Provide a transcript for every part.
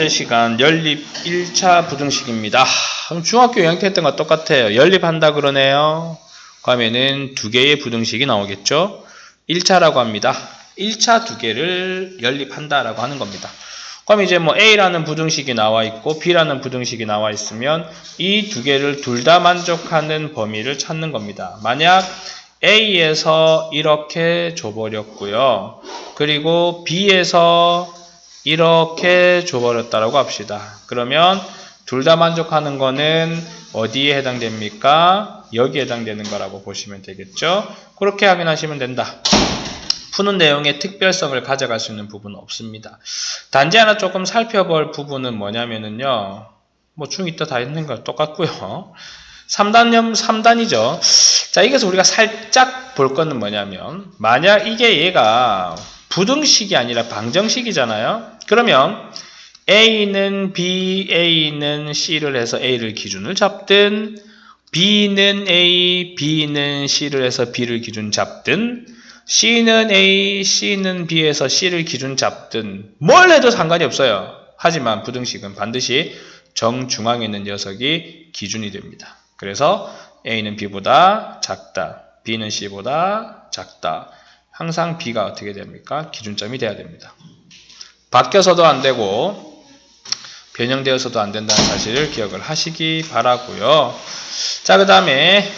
현재 시간 연립 1차 부등식입니다. 그럼 중학교 2학년 때 했던 거 똑같아요. 연립한다 그러네요. 그러면은 두 개의 부등식이 나오겠죠. 1차라고 합니다. 1차 두 개를 연립한다라고 하는 겁니다. 그럼 이제 뭐 A라는 부등식이 나와 있고 B라는 부등식이 나와 있으면 이 두 개를 둘 다 만족하는 범위를 찾는 겁니다. 만약 A에서 이렇게 줘버렸고요. 그리고 B에서 이렇게 줘버렸다라고 합시다. 그러면 둘 다 만족하는 거는 어디에 해당됩니까? 여기에 해당되는 거라고 보시면 되겠죠. 그렇게 확인하시면 된다. 푸는 내용의 특별성을 가져갈 수 있는 부분은 없습니다. 단지 하나 조금 살펴볼 부분은 뭐냐면은요. 뭐 중2 때 다 했는 거 똑같고요. 3단이죠. 자, 여기서 우리가 살짝 볼 거는 뭐냐면 만약 이게 얘가 부등식이 아니라 방정식이잖아요. 그러면 A는 B, A는 C를 해서 A를 기준을 잡든 B는 A, B는 C를 해서 B를 기준 잡든 C는 A, C는 B에서 C를 기준 잡든 뭘 해도 상관이 없어요. 하지만 부등식은 반드시 정중앙에 있는 녀석이 기준이 됩니다. 그래서 A는 B보다 작다. B는 C보다 작다. 항상 B가 어떻게 됩니까? 기준점이 돼야 됩니다. 바뀌어서도 안 되고 변형되어서도 안 된다는 사실을 기억을 하시기 바라고요. 자, 그 다음에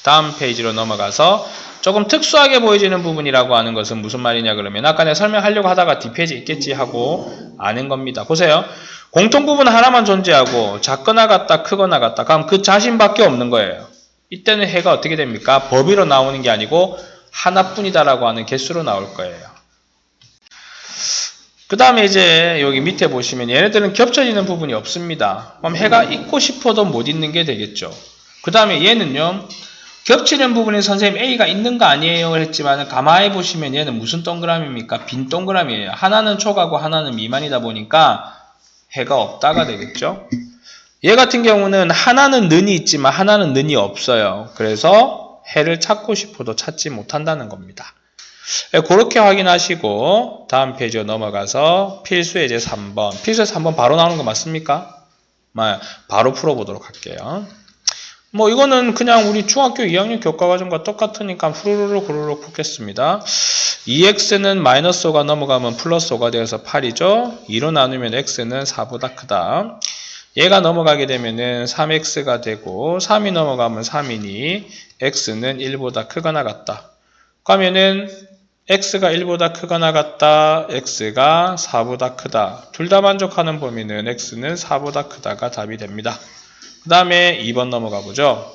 다음 페이지로 넘어가서 조금 특수하게 보여지는 부분이라고 하는 것은 무슨 말이냐 그러면 아까 내가 설명하려고 하다가 뒷페이지 있겠지 하고 아는 겁니다. 보세요. 공통부분 하나만 존재하고 작거나 같다 크거나 같다. 그럼 그 자신밖에 없는 거예요. 이때는 해가 어떻게 됩니까? 범위로 나오는 게 아니고 하나뿐이다라고 하는 개수로 나올 거예요. 그 다음에 이제 여기 밑에 보시면 얘네들은 겹쳐지는 부분이 없습니다. 그럼 해가 있고 싶어도 못 있는 게 되겠죠. 그 다음에 얘는요. 겹치는 부분에 선생님 A가 있는 거 아니에요 했지만 가만히 보시면 얘는 무슨 동그라미입니까? 빈 동그라미예요. 하나는 초가고 하나는 미만이다 보니까 해가 없다가 되겠죠. 얘 같은 경우는 하나는 는이 있지만 하나는 는이 없어요. 그래서 해를 찾고 싶어도 찾지 못한다는 겁니다. 그렇게 확인하시고 다음 페이지로 넘어가서 필수 예제 3번. 필수 예제 3번 바로 나오는 거 맞습니까? 바로 풀어보도록 할게요. 뭐 이거는 그냥 우리 중학교 2학년 교과과정과 똑같으니까 후루룩 푸겠습니다. 2x는 마이너스 5가 넘어가면 플러스 5가 되어서 8이죠. 2로 나누면 x는 4보다 크다. 얘가 넘어가게 되면은 3x가 되고 3이 넘어가면 3이니 x는 1보다 크거나 같다. 그러면은 x가 1보다 크거나 같다. x가 4보다 크다. 둘 다 만족하는 범위는 x는 4보다 크다가 답이 됩니다. 그 다음에 2번 넘어가 보죠.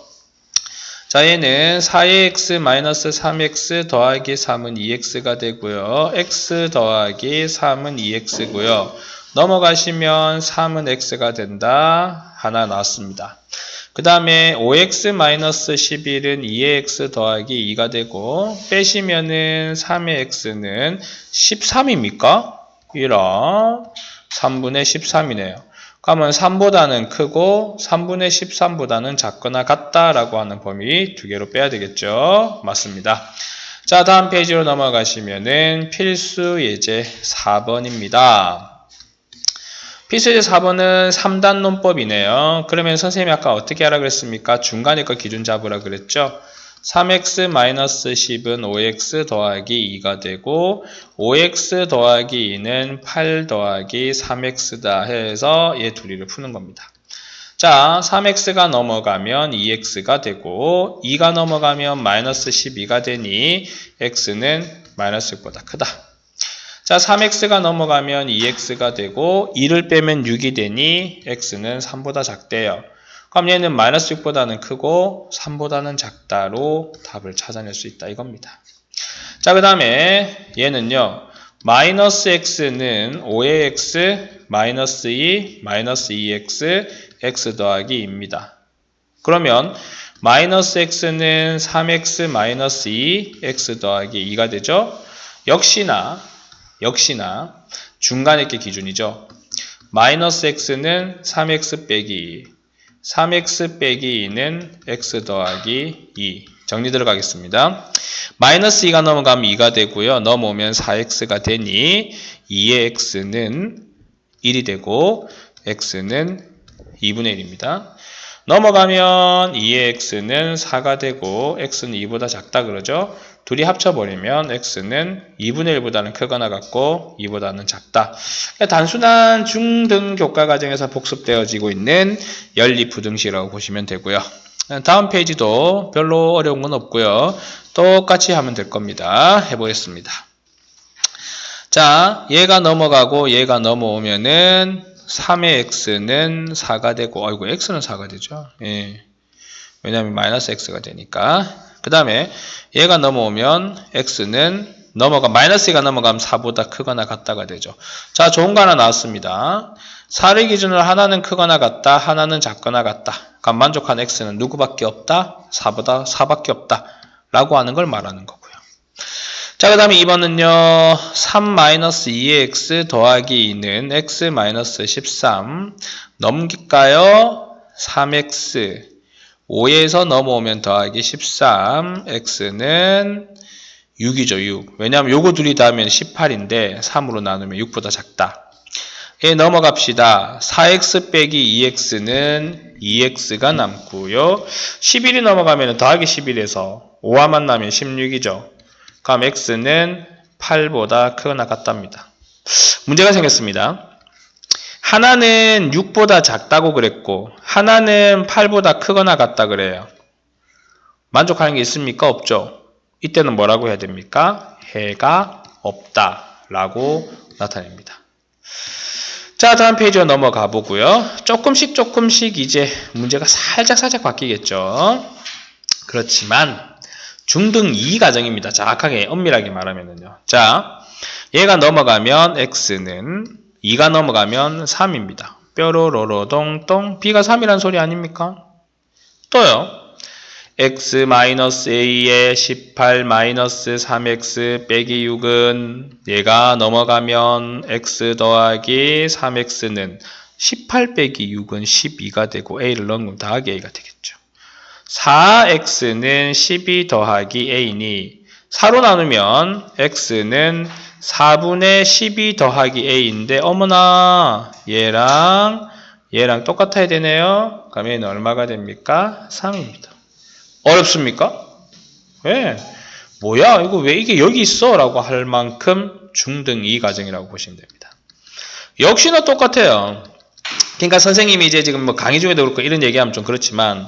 자, 얘는 4x 마이너스 3x 더하기 3은 2x가 되고요. x 더하기 3은 2x고요. 넘어가시면 3은 x가 된다. 하나 나왔습니다. 그 다음에 5x 마이너스 11은 2의 x 더하기 2가 되고 빼시면은 3의 x는 13입니까? 이런 3분의 13이네요. 그러면 3보다는 크고 3분의 13보다는 작거나 같다라고 하는 범위 두 개로 빼야 되겠죠. 맞습니다. 자, 다음 페이지로 넘어가시면은 필수 예제 4번입니다. 필수 예제 4번은 3단 논법이네요. 그러면 선생님이 아까 어떻게 하라 그랬습니까? 중간에 거 기준 잡으라 그랬죠. 3x-10은 5x 더하기 2가 되고 5x 더하기 2는 8 더하기 3x다 해서 얘 둘이를 푸는 겁니다. 자, 3x가 넘어가면 2x가 되고 2가 넘어가면 마이너스 12가 되니 x는 마이너스 6보다 크다. 자, 3x가 넘어가면 2x가 되고 2를 빼면 6이 되니 x는 3보다 작대요. 그럼 얘는 마이너스 6보다는 크고 3보다는 작다로 답을 찾아낼 수 있다 이겁니다. 자, 그 다음에 얘는요. 마이너스 x는 5의 x 마이너스 2 마이너스 2x x 더하기 2입니다. 그러면 마이너스 x는 3x 마이너스 2 x 더하기 2가 되죠. 역시나 중간의 게 기준이죠. 마이너스 x는 3x 빼기 2 3x 빼기 2는 x 더하기 2 정리 들어가겠습니다. 마이너스 2가 넘어가면 2가 되고요. 넘어오면 4x가 되니 2의 x는 1이 되고 x는 2분의 1입니다. 넘어가면 2의 x는 4가 되고 x는 2보다 작다 그러죠. 둘이 합쳐버리면 x는 2분의 1보다는 크거나 같고 2보다는 작다. 단순한 중등 교과 과정에서 복습되어지고 있는 연립부등식이라고 보시면 되고요. 다음 페이지도 별로 어려운 건 없고요. 똑같이 하면 될 겁니다. 해보겠습니다. 자, 얘가 넘어가고 얘가 넘어오면은 3의 x는 4가 되고, 아이고, x는 4가 되죠. 예. 왜냐하면 마이너스 x가 되니까. 그 다음에 얘가 넘어오면 x는 마이너스 2가 넘어가면 4보다 크거나 같다가 되죠. 자, 좋은 거 하나 나왔습니다. 4를 기준으로 하나는 크거나 같다, 하나는 작거나 같다. 그러니까 만족한 x는 누구밖에 없다? 4보다 4밖에 없다. 라고 하는 걸 말하는 거고요. 자, 그 다음에 2번은요. 3-2의 x 더하기 2는 x-13 넘길까요? 3x 5에서 넘어오면 더하기 13 x는 6이죠. 6. 왜냐하면 요거 둘이 더하면 18인데 3으로 나누면 6보다 작다. 예, 넘어갑시다. 4x 빼기 2x는 2x가 남고요. 11이 넘어가면 더하기 11에서 5화만 나면 16이죠. 그럼 x는 8보다 크거나 같답니다. 문제가 생겼습니다. 하나는 6보다 작다고 그랬고 하나는 8보다 크거나 같다 그래요. 만족하는 게 있습니까? 없죠. 이때는 뭐라고 해야 됩니까? 해가 없다라고 나타냅니다. 자, 다음 페이지로 넘어가 보고요. 조금씩 이제 문제가 살짝 바뀌겠죠. 그렇지만 중등 2 가정입니다. 정확하게 엄밀하게 말하면요. 자, 얘가 넘어가면 x는 2가 넘어가면 3입니다. 뾰로로로동동 b가 3이란 소리 아닙니까? 또요. x-a에 18-3x 빼기 6은 얘가 넘어가면 x 더하기 3x는 18 빼기 6은 12가 되고 a를 넣으면 더하기 a가 되겠죠. 4x는 12 더하기 a니 4로 나누면 x는 4분의 12 더하기 a인데 어머나 얘랑 똑같아야 되네요. 그럼 얘는 얼마가 됩니까? 3입니다. 어렵습니까? 왜? 뭐야 이거 왜 이게 여기 있어? 라고 할 만큼 중등 2 가정이라고 보시면 됩니다. 역시나 똑같아요. 그러니까 선생님이 이제 지금 뭐 강의 중에도 그렇고 이런 얘기하면 좀 그렇지만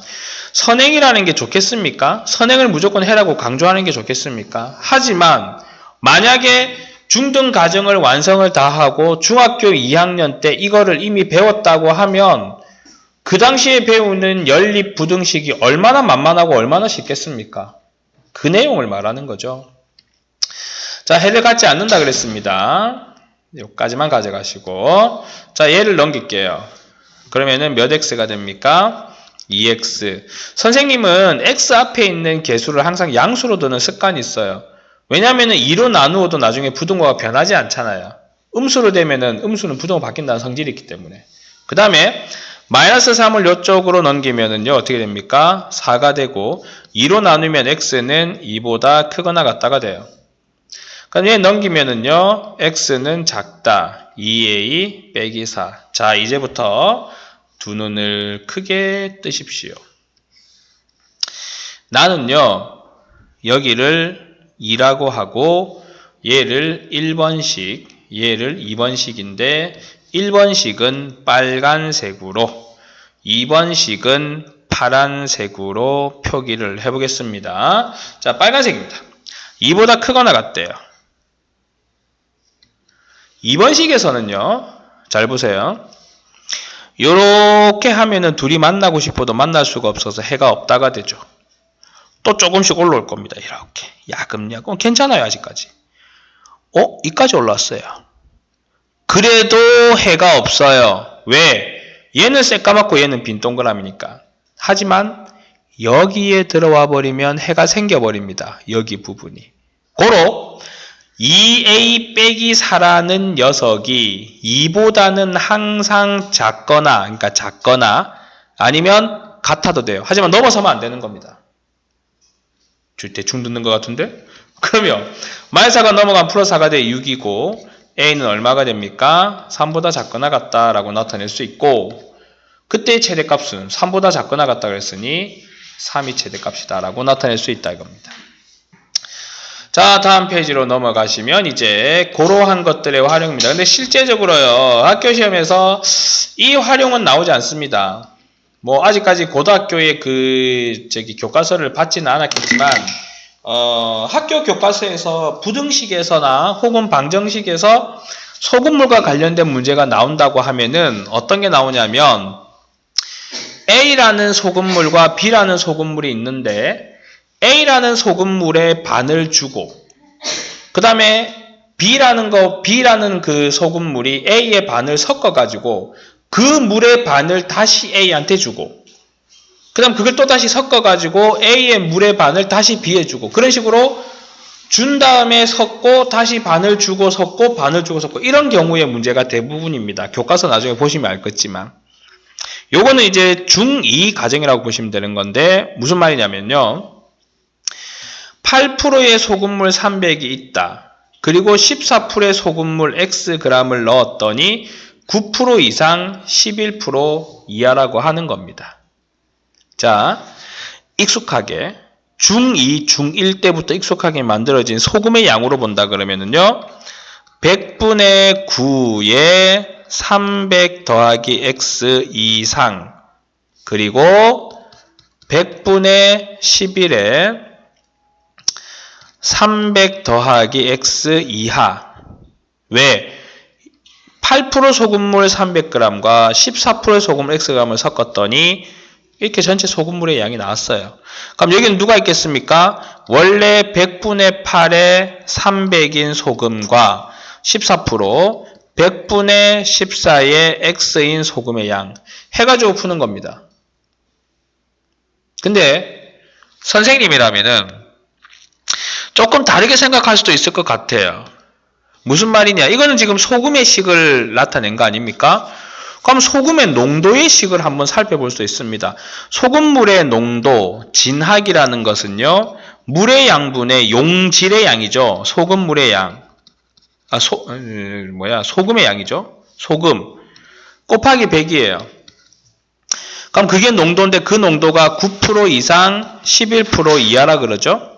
선행이라는 게 좋겠습니까? 선행을 무조건 해라고 강조하는 게 좋겠습니까? 하지만 만약에 중등 과정을 완성을 다 하고 중학교 2학년 때 이거를 이미 배웠다고 하면 그 당시에 배우는 연립 부등식이 얼마나 만만하고 얼마나 쉽겠습니까? 그 내용을 말하는 거죠. 자, 해를 갖지 않는다 그랬습니다. 여기까지만 가져가시고 자, 얘를 넘길게요. 그러면은 몇 x가 됩니까? 2x. 선생님은 x 앞에 있는 개수를 항상 양수로 두는 습관이 있어요. 왜냐하면 2로 나누어도 나중에 부등호가 변하지 않잖아요. 음수로 되면은 음수는 부등호 바뀐다는 성질이 있기 때문에. 그 다음에 마이너스 3을 이쪽으로 넘기면은요 어떻게 됩니까? 4가 되고 2로 나누면 x는 2보다 크거나 같다가 돼요. 그럼 얘 넘기면은요 x는 작다. 2a 빼기 4. 자, 이제부터 두 눈을 크게 뜨십시오. 나는요 여기를 2라고 하고 얘를 1번씩 얘를 2번씩인데 1번씩은 빨간색으로 2번씩은 파란색으로 표기를 해보겠습니다. 자, 빨간색입니다. 2보다 크거나 같대요. 2번씩에서는요 잘 보세요. 요렇게 하면은 둘이 만나고 싶어도 만날 수가 없어서 해가 없다가 되죠. 또 조금씩 올라올 겁니다. 이렇게 야금야금 괜찮아요 아직까지. 이까지 올라왔어요. 그래도 해가 없어요. 왜? 얘는 새까맣고 얘는 빈 동그라미니까. 하지만 여기에 들어와 버리면 해가 생겨버립니다. 여기 부분이. 고로 2a 빼기 4라는 녀석이 2보다는 항상 작거나 그러니까 작거나 아니면 같아도 돼요. 하지만 넘어서면 안 되는 겁니다. 대충 듣는 것 같은데? 그러면 마이너스 4가 넘어가면 플러스 4가 돼 6이고 A는 얼마가 됩니까? 3보다 작거나 같다라고 나타낼 수 있고, 그때의 최대값은 3보다 작거나 같다 그랬으니 3이 최대값이다 라고 나타낼 수 있다 이겁니다. 자, 다음 페이지로 넘어가시면 이제 그러한 것들의 활용입니다. 근데 실제적으로요, 학교 시험에서 이 활용은 나오지 않습니다. 뭐 아직까지 고등학교의 교과서를 받지는 않았겠지만 학교 교과서에서 부등식에서나 혹은 방정식에서 소금물과 관련된 문제가 나온다고 하면은 어떤 게 나오냐면 A라는 소금물과 B라는 소금물이 있는데 A라는 소금물에 반을 주고 그 다음에 B라는 그 소금물이 A의 반을 섞어가지고 그 물의 반을 다시 A한테 주고 그 다음 그걸 또 다시 섞어가지고 A의 물의 반을 다시 B에 주고 그런 식으로 준 다음에 섞고 다시 반을 주고 섞고 반을 주고 섞고 이런 경우의 문제가 대부분입니다. 교과서 나중에 보시면 알겠지만 요거는 이제 중2 과정이라고 보시면 되는 건데 무슨 말이냐면요. 8%의 소금물 300이 있다. 그리고 14%의 소금물 Xg을 넣었더니 9% 이상 11% 이하라고 하는 겁니다. 자, 익숙하게 중2, 중1 때부터 익숙하게 만들어진 소금의 양으로 본다 그러면은요. 100분의 9에 300 더하기 X 이상 그리고 100분의 11에 300 더하기 X 이하. 왜? 8% 소금물 300g과 14% 소금물 Xg을 섞었더니 이렇게 전체 소금물의 양이 나왔어요. 그럼 여기는 누가 있겠습니까? 원래 100분의 8에 300인 소금과 14% 100분의 14의 X인 소금의 양 해가지고 푸는 겁니다. 근데 선생님이라면은 조금 다르게 생각할 수도 있을 것 같아요. 무슨 말이냐? 이거는 지금 소금의 식을 나타낸 거 아닙니까? 그럼 소금의 농도의 식을 한번 살펴볼 수 있습니다. 소금물의 농도, 진학이라는 것은요. 물의 양분의 용질의 양이죠. 소금물의 양. 소금의 양이죠. 소금. 곱하기 100이에요. 그럼 그게 농도인데 그 농도가 9% 이상 11% 이하라 그러죠.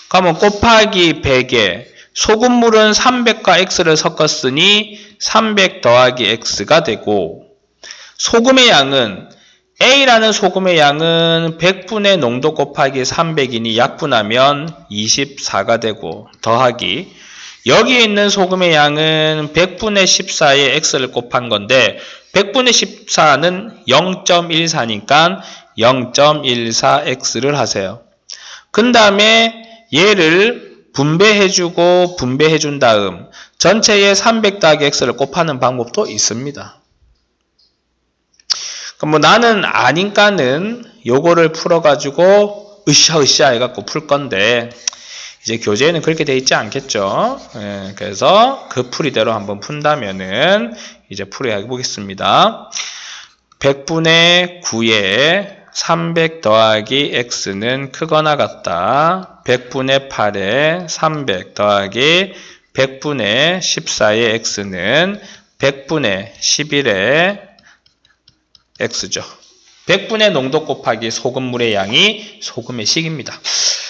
그러면 곱하기 100에 소금물은 300과 X를 섞었으니 300 더하기 X가 되고 소금의 양은 A라는 소금의 양은 100분의 농도 곱하기 300이니 약분하면 24가 되고 더하기 여기에 있는 소금의 양은 100분의 14에 X를 곱한 건데 100분의 14는 0.14니까 0.14X를 하세요. 그 다음에 얘를 분배해주고 분배해준 다음 전체에 300 더하기 X를 곱하는 방법도 있습니다. 그럼 뭐 나는 아니까는 요거를 풀어가지고 으쌰으쌰 해갖고 풀 건데 이제 교재에는 그렇게 돼 있지 않겠죠. 그래서 그 풀이대로 한번 푼다면은 이제 풀이해 보겠습니다. 100분의 9에 300 더하기 X는 크거나 같다. 100분의 8에 300 더하기 100분의 14의 X는 100분의 11의 X죠. 100분의 농도 곱하기 소금물의 양이 소금의 식입니다.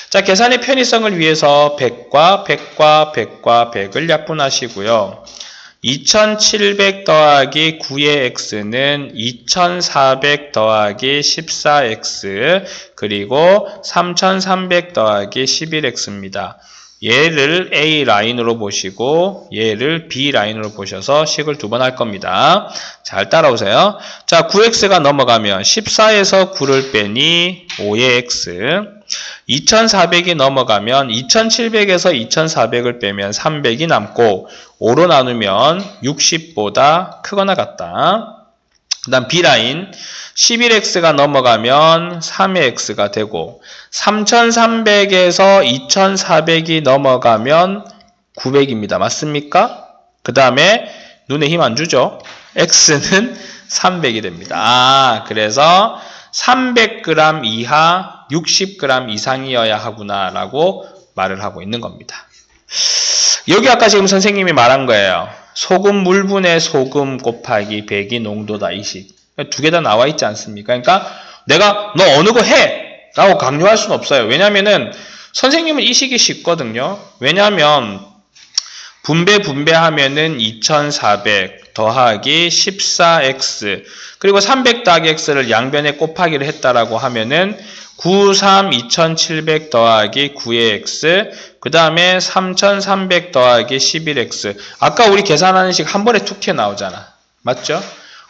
자, 계산의 편의성을 위해서 100과 100과 100과 100을 약분하시고요. 2700 더하기 9의 X는 2400 더하기 14X 그리고 3300 더하기 11X입니다. 얘를 A 라인으로 보시고 얘를 B 라인으로 보셔서 식을 두 번 할 겁니다. 잘 따라오세요. 자, 9X가 넘어가면 14에서 9를 빼니 5의 X 2400이 넘어가면 2700에서 2400을 빼면 300이 남고 5로 나누면 60보다 크거나 같다. 그 다음 B라인 11X가 넘어가면 3의 X가 되고 3300에서 2400이 넘어가면 900입니다. 맞습니까? 그 다음에 눈에 힘 안 주죠? X는 300이 됩니다. 그래서 300g 이하 60g 이상이어야 하구나 라고 말을 하고 있는 겁니다. 여기 아까 지금 선생님이 말한 거예요. 소금 물분의 소금 곱하기 100이 농도다 이 식. 두 개 다 나와 있지 않습니까? 그러니까 내가 너 어느 거 해! 라고 강요할 수는 없어요. 왜냐면은 선생님은 이 식이 쉽거든요. 왜냐면 분배하면은 2400 더하기 14x 그리고 300 더하기 x를 양변에 곱하기를 했다라고 하면은 93 2700 더하기 9의 x 그 다음에 3300 더하기 11x 아까 우리 계산하는 식 한 번에 툭 튀어나오잖아. 맞죠?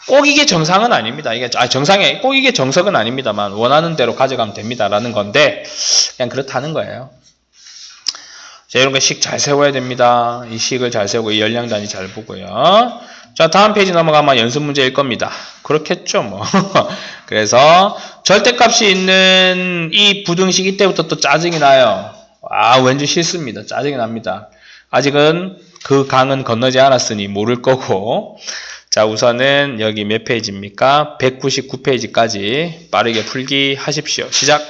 꼭 이게 정상은 아닙니다. 이게 정상에 꼭 이게 정석은 아닙니다만 원하는 대로 가져가면 됩니다라는 건데 그냥 그렇다는 거예요. 자, 이런 거 식 잘 세워야 됩니다. 이 식을 잘 세우고 이 열량 단위 잘 보고요. 자, 다음 페이지 넘어가면 연습 문제일 겁니다. 그렇겠죠, 뭐. 그래서 절대값이 있는 이 부등식 이때부터 또 짜증이 나요. 아, 왠지 싫습니다. 짜증이 납니다. 아직은 그 강은 건너지 않았으니 모를 거고. 자, 우선은 여기 몇 페이지입니까? 199페이지까지 빠르게 풀기 하십시오. 시작!